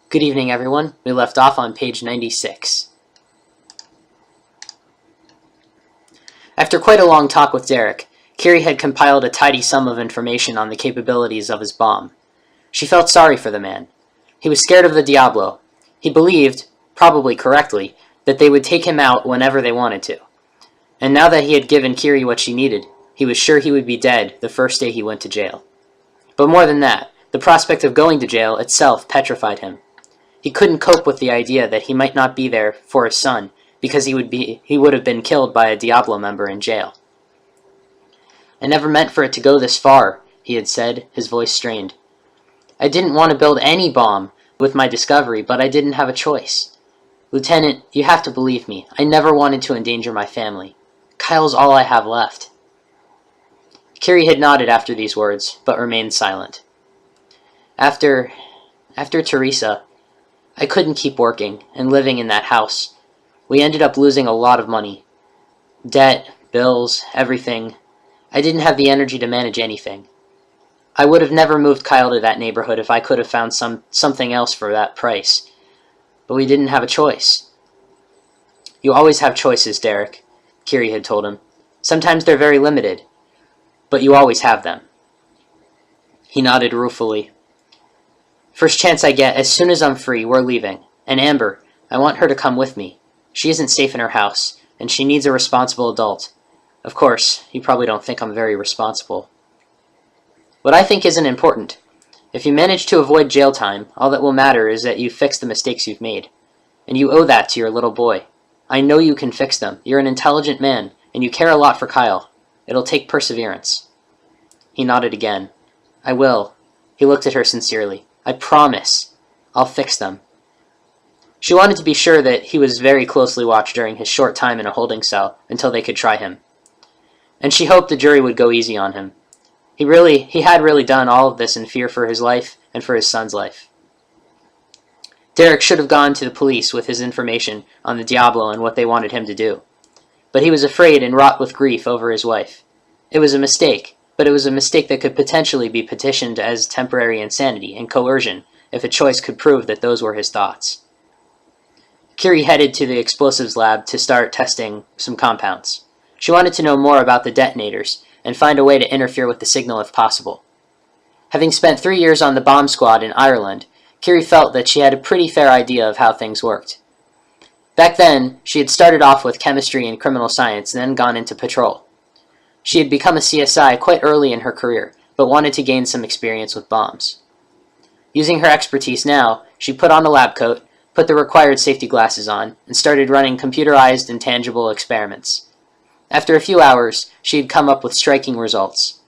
Good evening, everyone. We left off on page 96. After quite a long talk with Derek, Kiri had compiled a tidy sum of information on the capabilities of his bomb. She felt sorry for the man. He was scared of the Diablo. He believed, probably correctly, that they would take him out whenever they wanted to. And now that he had given Kiri what she needed, he was sure he would be dead the first day he went to jail. But more than that, the prospect of going to jail itself petrified him. He couldn't cope with the idea that he might not be there for his son because he would have been killed by a Diablo member in jail. "I never meant for it to go this far," he had said, his voice strained. "I didn't want to build any bomb with my discovery, but I didn't have a choice. Lieutenant, you have to believe me. I never wanted to endanger my family. Kyle's all I have left." Kiri had nodded after these words, but remained silent. After Teresa, I couldn't keep working and living in that house. We ended up losing a lot of money. Debt, bills, everything. I didn't have the energy to manage anything. I would have never moved Kyle to that neighborhood if I could have found something else for that price. But we didn't have a choice. "You always have choices, Derek," Kiri had told him. "Sometimes they're very limited, but you always have them." He nodded ruefully. "First chance I get, as soon as I'm free, we're leaving. And Amber, I want her to come with me. She isn't safe in her house, and she needs a responsible adult. Of course, you probably don't think I'm very responsible. What I think isn't important. If you manage to avoid jail time, all that will matter is that you fix the mistakes you've made. And you owe that to your little boy. I know you can fix them. You're an intelligent man, and you care a lot for Kyle. It'll take perseverance." He nodded again. "I will." He looked at her sincerely. "I promise. I'll fix them." She wanted to be sure that he was very closely watched during his short time in a holding cell until they could try him. And she hoped the jury would go easy on him. He had really done all of this in fear for his life and for his son's life. Derek should have gone to the police with his information on the Diablo and what they wanted him to do. But he was afraid and wrought with grief over his wife. It was a mistake, but it was a mistake that could potentially be petitioned as temporary insanity and coercion if a choice could prove that those were his thoughts. Kiri headed to the explosives lab to start testing some compounds. She wanted to know more about the detonators and find a way to interfere with the signal if possible. Having spent 3 years on the bomb squad in Ireland, Kiri felt that she had a pretty fair idea of how things worked. Back then, she had started off with chemistry and criminal science and then gone into patrol. She had become a CSI quite early in her career, but wanted to gain some experience with bombs. Using her expertise now, she put on a lab coat, put the required safety glasses on, and started running computerized and tangible experiments. After a few hours, she had come up with striking results.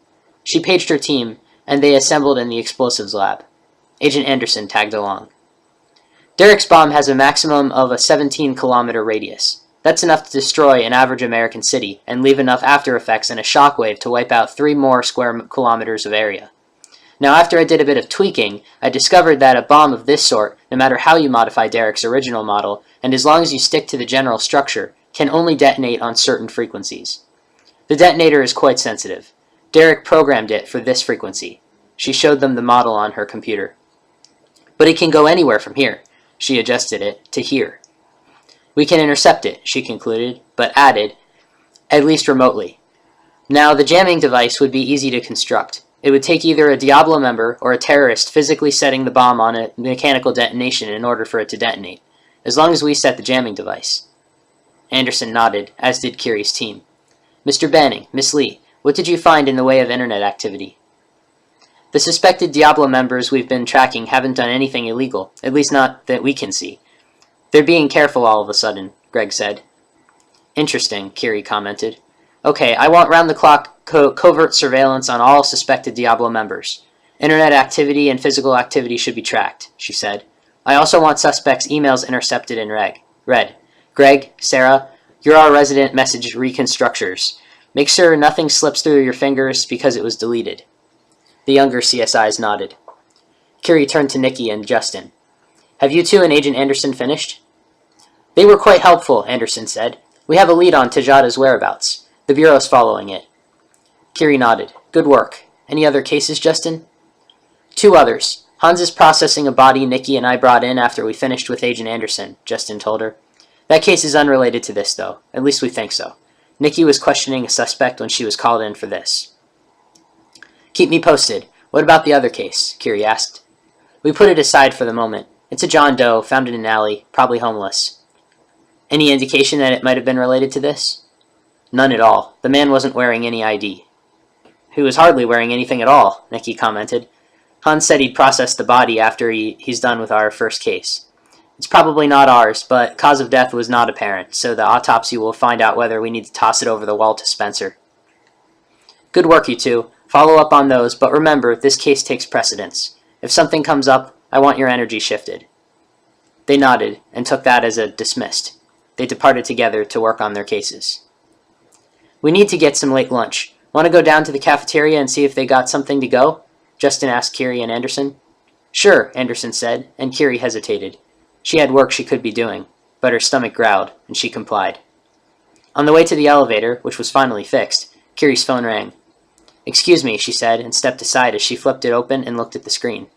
She paged her team, and they assembled in the explosives lab. Agent Anderson tagged along. "Derek's bomb has a maximum of a 17-kilometer radius. That's enough to destroy an average American city and leave enough after effects and a shockwave to wipe out 3 more square kilometers of area. Now, after I did a bit of tweaking, I discovered that a bomb of this sort, no matter how you modify Derek's original model, and as long as you stick to the general structure, can only detonate on certain frequencies. The detonator is quite sensitive. Derek programmed it for this frequency." She showed them the model on her computer. "But it can go anywhere from here." She adjusted it to here. "We can intercept it," she concluded, but added, "at least remotely. Now, the jamming device would be easy to construct. It would take either a Diablo member or a terrorist physically setting the bomb on a mechanical detonation in order for it to detonate, as long as we set the jamming device." Anderson nodded, as did Kiri's team. "Mr. Banning, Miss Lee, what did you find in the way of internet activity?" "The suspected Diablo members we've been tracking haven't done anything illegal, at least not that we can see. They're being careful all of a sudden," Greg said. "Interesting," Kiri commented. "Okay, I want round-the-clock covert surveillance on all suspected Diablo members. Internet activity and physical activity should be tracked," she said. "I also want suspects' emails intercepted in red. Greg, Sarah, you're our resident message reconstructors. Make sure nothing slips through your fingers because it was deleted." The younger CSIs nodded. Kiri turned to Nikki and Justin. "Have you two and Agent Anderson finished?" "They were quite helpful," Anderson said. "We have a lead on Tejada's whereabouts. The Bureau's following it." Kiri nodded. "Good work. Any other cases, Justin?" "2 others. Hans is processing a body Nikki and I brought in after we finished with Agent Anderson, Justin told her. That case is unrelated to this, though. At least we think so. Nikki was questioning a suspect when she was called in for this. Keep me posted. What about the other case? Curie asked. We put it aside for the moment. It's a John Doe, found in an alley, probably homeless. Any indication that it might have been related to this? None at all. The man wasn't wearing any ID. He was hardly wearing anything at all, Nikki commented. Hans said he'd process the body after he's done with our first case. It's probably not ours, but cause of death was not apparent, so the autopsy will find out whether we need to toss it over the wall to Spencer. Good work, you two. Follow up on those, but remember, this case takes precedence. If something comes up, I want your energy shifted. They nodded, and took that as a dismissed. They departed together to work on their cases. We need to get some late lunch. Want to go down to the cafeteria and see if they got something to go? Justin asked Curie and Anderson. Sure, Anderson said, and Curie hesitated. She had work she could be doing, but her stomach growled, and she complied. On the way to the elevator, which was finally fixed, Curie's phone rang. Excuse me, she said, and stepped aside as she flipped it open and looked at the screen.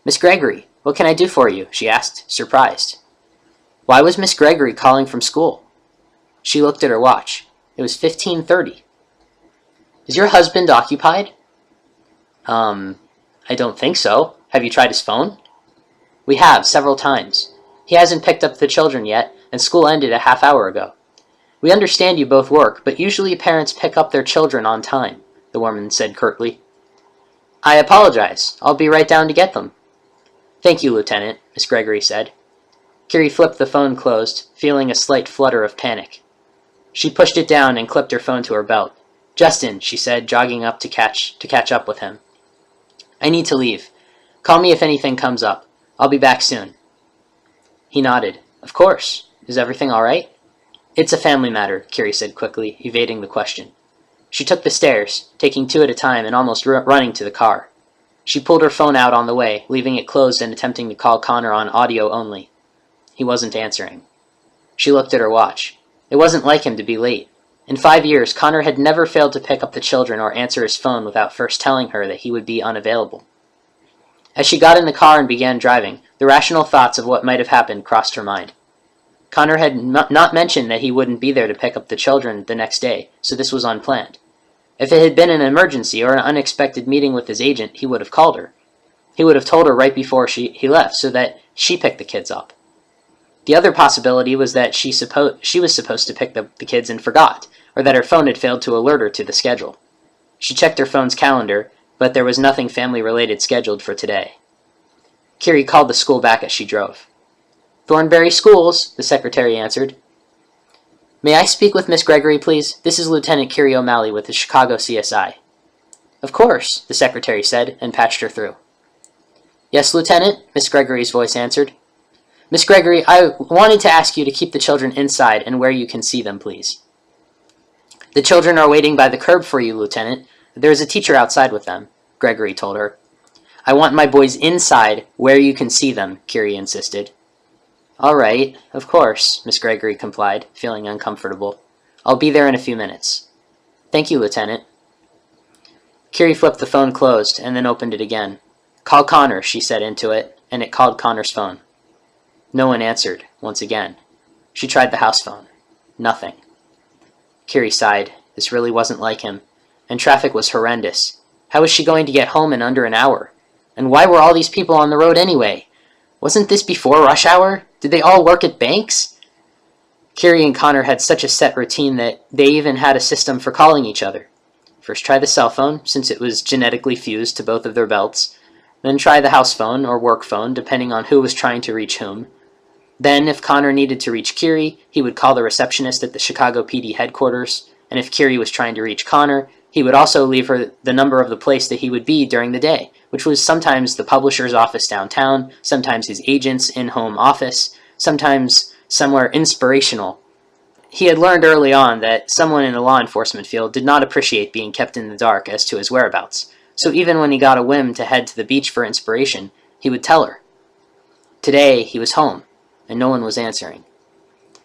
Miss Gregory, what can I do for you? She asked, surprised. Why was Miss Gregory calling from school? She looked at her watch. It was 15:30. Is your husband occupied? I don't think so. Have you tried his phone? We have, several times. He hasn't picked up the children yet, and school ended a half hour ago. We understand you both work, but usually parents pick up their children on time, the woman said curtly. I apologize. I'll be right down to get them. Thank you, Lieutenant, Miss Gregory said. Curie flipped the phone closed, feeling a slight flutter of panic. She pushed it down and clipped her phone to her belt. Justin, she said, jogging up to catch up with him. I need to leave. Call me if anything comes up. I'll be back soon. He nodded. Of course. Is everything all right? It's a family matter, Curie said quickly, evading the question. She took the stairs, taking two at a time and almost running to the car. She pulled her phone out on the way, leaving it closed and attempting to call Connor on audio only. He wasn't answering. She looked at her watch. It wasn't like him to be late. In 5 years, Connor had never failed to pick up the children or answer his phone without first telling her that he would be unavailable. As she got in the car and began driving, the rational thoughts of what might have happened crossed her mind. Connor had not mentioned that he wouldn't be there to pick up the children the next day, so this was unplanned. If it had been an emergency or an unexpected meeting with his agent, he would have called her. He would have told her right before he left so that she picked the kids up. The other possibility was that she was supposed to pick the kids and forgot, or that her phone had failed to alert her to the schedule. She checked her phone's calendar, but there was nothing family-related scheduled for today. Curie called the school back as she drove. Thornbury Schools, the secretary answered. May I speak with Miss Gregory, please? This is Lieutenant Curie O'Malley with the Chicago CSI. Of course, the secretary said, and patched her through. Yes, Lieutenant, Miss Gregory's voice answered. Miss Gregory, I wanted to ask you to keep the children inside and where you can see them, please. The children are waiting by the curb for you, Lieutenant. There is a teacher outside with them, Gregory told her. I want my boys inside where you can see them, Curie insisted. All right, of course, Miss Gregory complied, feeling uncomfortable. I'll be there in a few minutes. Thank you, Lieutenant. Curie flipped the phone closed and then opened it again. Call Connor, she said into it, and it called Connor's phone. No one answered, once again. She tried the house phone. Nothing. Curie sighed. This really wasn't like him. And traffic was horrendous. How was she going to get home in under an hour? And why were all these people on the road anyway? Wasn't this before rush hour? Did they all work at banks? Curie and Connor had such a set routine that they even had a system for calling each other. First try the cell phone, since it was genetically fused to both of their belts. Then try the house phone or work phone, depending on who was trying to reach whom. Then, if Connor needed to reach Curie, he would call the receptionist at the Chicago PD headquarters, and if Curie was trying to reach Connor, he would also leave her the number of the place that he would be during the day, which was sometimes the publisher's office downtown, sometimes his agent's in-home office, sometimes somewhere inspirational. He had learned early on that someone in the law enforcement field did not appreciate being kept in the dark as to his whereabouts, so even when he got a whim to head to the beach for inspiration, he would tell her. Today, he was home, and no one was answering.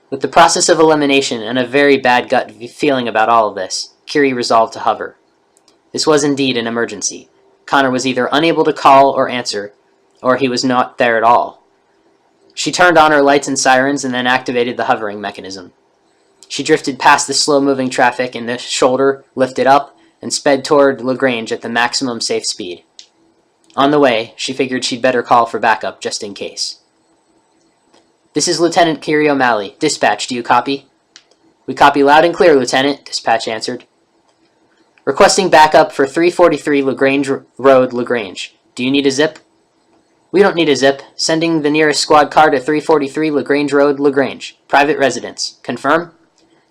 With the process of elimination and a very bad gut feeling about all of this, Curie resolved to hover. This was indeed an emergency. Connor was either unable to call or answer, or he was not there at all. She turned on her lights and sirens and then activated the hovering mechanism. She drifted past the slow-moving traffic and the shoulder, lifted up, and sped toward LaGrange at the maximum safe speed. On the way, she figured she'd better call for backup just in case. "This is Lieutenant Kiri O'Malley. Dispatch, do you copy?" "We copy loud and clear, Lieutenant," dispatch answered. "Requesting backup for 343 LaGrange Road, LaGrange. Do you need a zip?" "We don't need a zip. Sending the nearest squad car to 343 LaGrange Road, LaGrange. Private residence. Confirm?"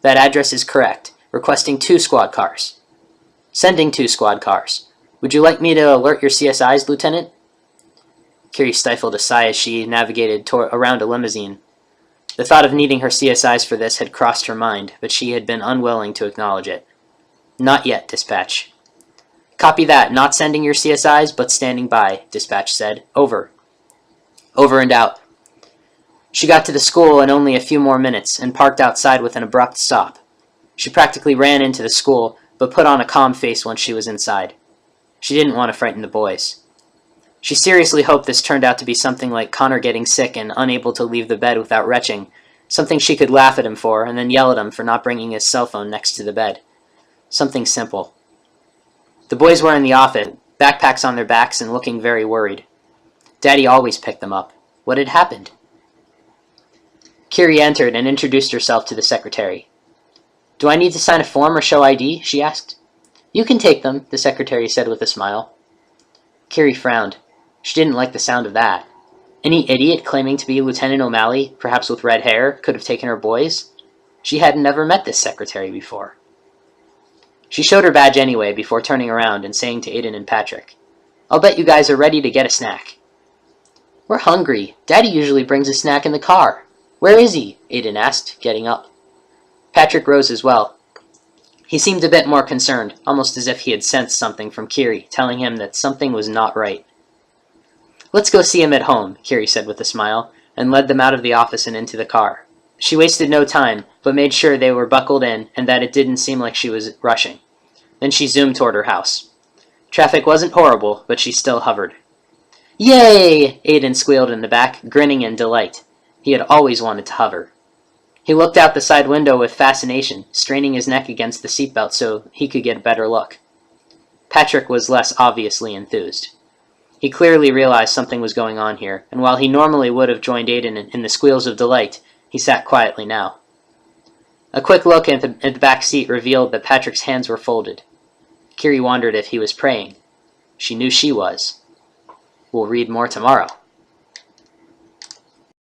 "That address is correct. Requesting 2 squad cars." "Sending 2 squad cars. Would you like me to alert your CSIs, Lieutenant?" Kiri stifled a sigh as she navigated around a limousine. The thought of needing her CSIs for this had crossed her mind, but she had been unwilling to acknowledge it. "Not yet, dispatch." "Copy that. Not sending your CSIs, but standing by," dispatch said. "Over." "Over and out." She got to the school in only a few more minutes and parked outside with an abrupt stop. She practically ran into the school, but put on a calm face once she was inside. She didn't want to frighten the boys. She seriously hoped this turned out to be something like Connor getting sick and unable to leave the bed without retching, something she could laugh at him for and then yell at him for not bringing his cell phone next to the bed. Something simple. The boys were in the office, backpacks on their backs and looking very worried. Daddy always picked them up. What had happened? Kiri entered and introduced herself to the secretary. "Do I need to sign a form or show ID?" she asked. "You can take them," the secretary said with a smile. Kiri frowned. She didn't like the sound of that. Any idiot claiming to be Lieutenant O'Malley, perhaps with red hair, could have taken her boys? She had never met this secretary before. She showed her badge anyway before turning around and saying to Aiden and Patrick, "I'll bet you guys are ready to get a snack." "We're hungry. Daddy usually brings a snack in the car." "Where is he?" Aiden asked, getting up. Patrick rose as well. He seemed a bit more concerned, almost as if he had sensed something from Kiri, telling him that something was not right. "Let's go see him at home," Kiri said with a smile, and led them out of the office and into the car. She wasted no time, but made sure they were buckled in and that it didn't seem like she was rushing. Then she zoomed toward her house. Traffic wasn't horrible, but she still hovered. "Yay!" Aiden squealed in the back, grinning in delight. He had always wanted to hover. He looked out the side window with fascination, straining his neck against the seatbelt so he could get a better look. Patrick was less obviously enthused. He clearly realized something was going on here, and while he normally would have joined Aiden in the squeals of delight, he sat quietly now. A quick look at the back seat revealed that Patrick's hands were folded. Kiri wondered if he was praying. She knew she was. We'll read more tomorrow.